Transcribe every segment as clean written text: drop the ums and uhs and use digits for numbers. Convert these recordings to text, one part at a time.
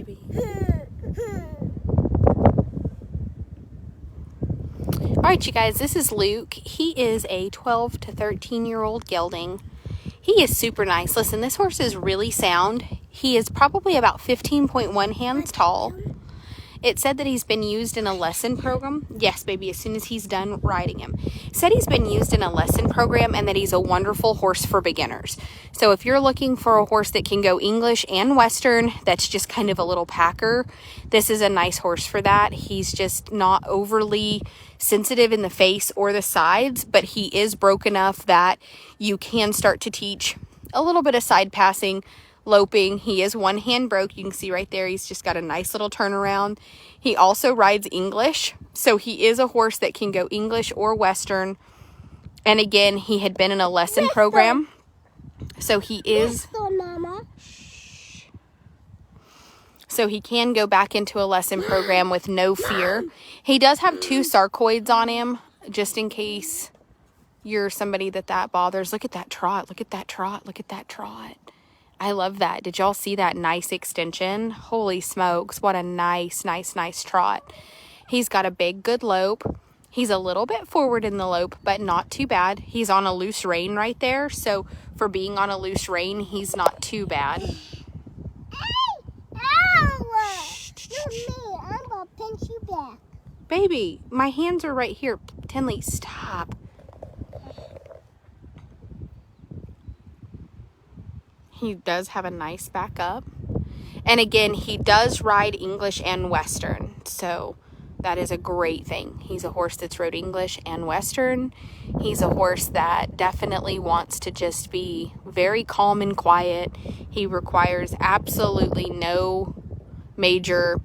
baby. Alright, you guys, this is Luke. He is a 12 to 13-year-old gelding. He is super nice. Listen, this horse is really sound. He is probably about 15.1 hands tall. It said that he's been used in a lesson program. Yes, baby, as soon as he's done riding him. It said he's been used in a lesson program and that he's a wonderful horse for beginners. So if you're looking for a horse that can go English and Western, that's just kind of a little packer, this is a nice horse for that. He's just not overly sensitive in the face or the sides, but he is broke enough that you can start to teach a little bit of side passing, loping. He is one hand broke. You can see right there, he's just got a nice little turnaround. He also rides English, so he is a horse that can go English or Western. And again, he had been in a lesson program, so he is so he can go back into a lesson program with no fear. He does have 2 sarcoids on him, just in case you're somebody that bothers. Look at that trot. Look at that trot. Look at that trot. I love that. Did y'all see that nice extension? Holy smokes. What a nice trot. He's got a big, good lope. He's a little bit forward in the lope, but not too bad. He's on a loose rein right there. So for being on a loose rein, he's not too bad. Hey! Ow! Me. I'm going to pinch you back. Baby, my hands are right here. Tinley, stop. He does have a nice back up. And again, he does ride English and Western. So that is a great thing. He's a horse that's rode English and Western. He's a horse that definitely wants to just be very calm and quiet. He requires absolutely no major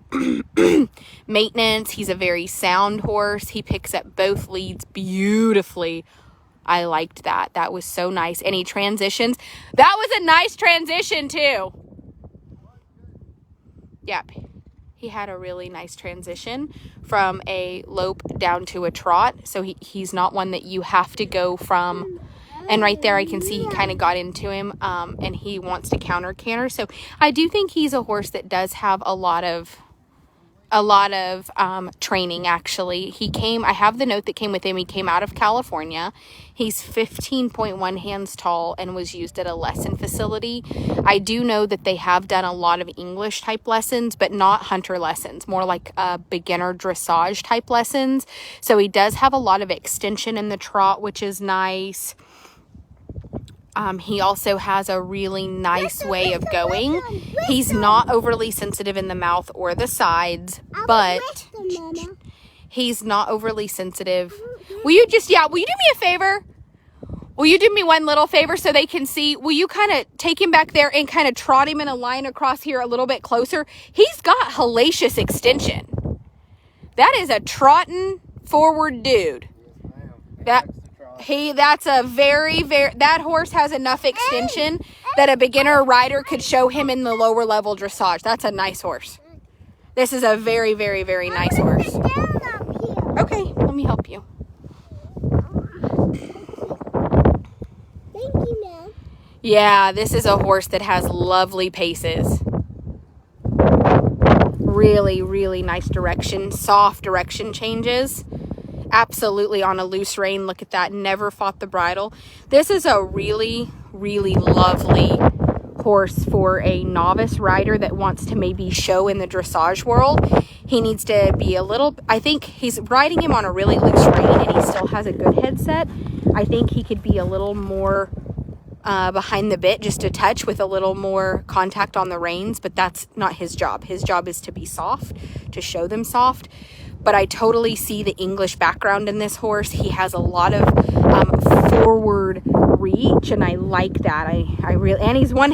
maintenance. He's a very sound horse. He picks up both leads beautifully. I liked that. That was so nice. And he transitions. That was a nice transition too. Yep. He had a really nice transition from a lope down to a trot. So he's not one that you have to go from. And right there I can see he kind of got into him and he wants to counter canter. So I do think he's a horse that does have a lot of training. Actually, I have the note that came with him. He came out of California. He's 15.1 hands tall and was used at a lesson facility. I do know that they have done a lot of English type lessons, but not hunter lessons, more like beginner dressage type lessons. So he does have a lot of extension in the trot, which is nice. He also has a really nice way of going. He's not overly sensitive in the mouth or the sides, but he's not overly sensitive. Will you do me a favor? Will you do me one little favor so they can see? Will you kind of take him back there and kind of trot him in a line across here a little bit closer? He's got hellacious extension. That is a trotting forward dude. That's a that horse has enough extension that a beginner rider could show him in the lower level dressage. That's a nice horse. This is a very, very, very nice horse. Okay, let me help you. Thank you, Mom. Yeah, this is a horse that has lovely paces. Really, really nice direction, soft direction changes. Absolutely on a loose rein. Look at that. Never fought the bridle. This is a really, really lovely horse for a novice rider that wants to maybe show in the dressage world. He needs to be I think he's riding him on a really loose rein and he still has a good headset. I think he could be a little more behind the bit, just a touch with a little more contact on the reins, but that's not his job. His job is to be soft, to show them soft. But I totally see the English background in this horse. He has a lot of forward reach, and I like that. I really, and he's one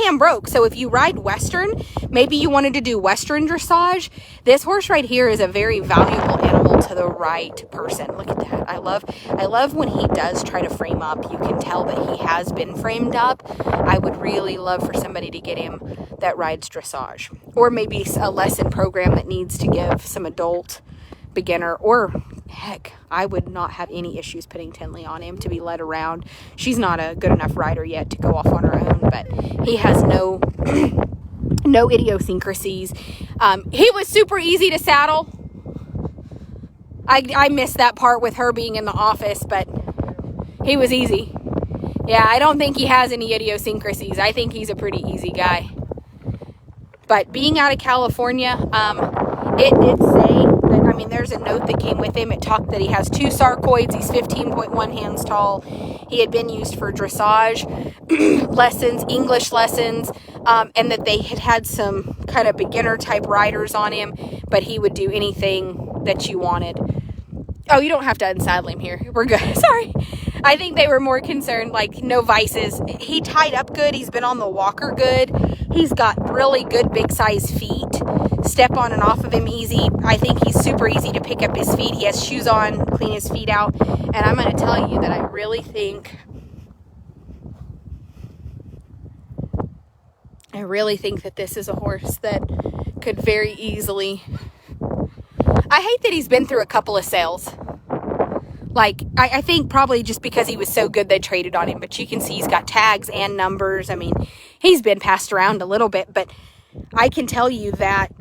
hand broke. So if you ride Western, maybe you wanted to do Western dressage, this horse right here is a very valuable animal to the right person. Look at that. I love when he does try to frame up. You can tell that he has been framed up. I would really love for somebody to get him that rides dressage, or maybe a lesson program that needs to give some adult, beginner, or heck, I would not have any issues putting Tinley on him to be led around. She's not a good enough rider yet to go off on her own, but he has no No idiosyncrasies. He was super easy to saddle. I missed that part with her being in the office, but he was easy. Yeah, I don't think he has any idiosyncrasies. I think he's a pretty easy guy. But being out of California, it did say that, I mean, there's a note that came with him. It talked that he has 2 sarcoids. He's 15.1 hands tall. He had been used for dressage lessons, English lessons, and that they had some kind of beginner type riders on him, but he would do anything that you wanted. Oh, you don't have to unsaddle him here. We're good. Sorry. I think they were more concerned, like, no vices. He tied up good. He's been on the walker good. He's got really good big size feet. Step on and off of him easy. I think he's super easy to pick up his feet. He has shoes on, clean his feet out. And I'm going to tell you that I really think that this is a horse that could very easily... I hate that he's been through a couple of sales. Like, I think probably just because he was so good they traded on him. But you can see he's got tags and numbers. I mean, he's been passed around a little bit. But I can tell you that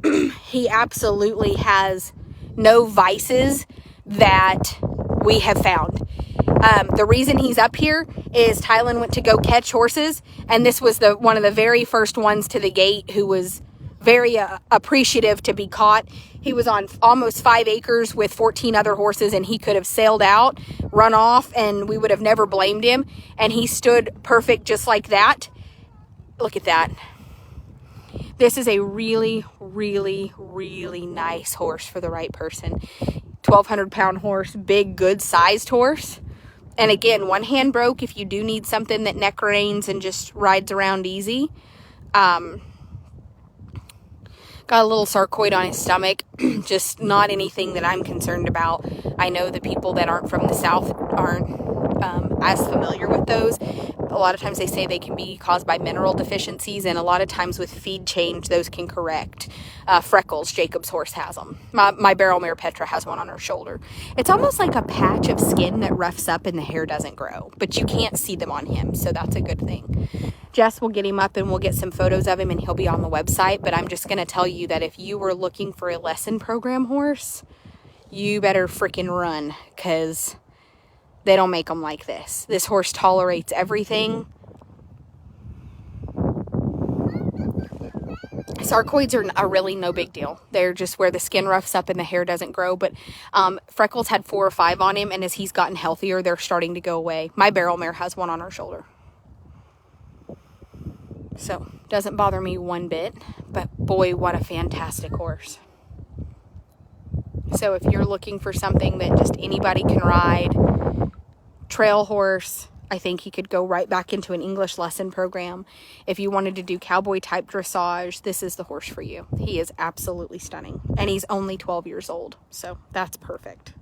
he absolutely has no vices that we have found. The reason he's up here is Tylen went to go catch horses. And this was one of the very first ones to the gate who was very appreciative to be caught. He was on almost 5 acres with 14 other horses, and he could have sailed out, run off, and we would have never blamed him. And he stood perfect just like that. Look at that. This is a really, really, really nice horse for the right person. 1,200 pound horse, big, good sized horse. And again, one hand broke if you do need something that neck reins and just rides around easy. Got a little sarcoid on his stomach, just not anything that I'm concerned about. I know the people that aren't from the South aren't as familiar with those. A lot of times they say they can be caused by mineral deficiencies, and a lot of times with feed change, those can correct. Freckles, Jacob's horse has them. My barrel mare Petra has one on her shoulder. It's almost like a patch of skin that roughs up and the hair doesn't grow, but you can't see them on him, so that's a good thing. Jess will get him up and we'll get some photos of him and he'll be on the website, but I'm just going to tell you that if you were looking for a lesson program horse, you better freaking run, because they don't make them like this. This horse tolerates everything. Sarcoids are really no big deal. They're just where the skin roughs up and the hair doesn't grow. But Freckles had 4 or 5 on him, and as he's gotten healthier, they're starting to go away. My barrel mare has one on her shoulder. So, doesn't bother me one bit. But boy, what a fantastic horse. So if you're looking for something that just anybody can ride, trail horse, I think he could go right back into an English lesson program. If you wanted to do cowboy type dressage, this is the horse for you. He is absolutely stunning. And he's only 12 years old. So that's perfect.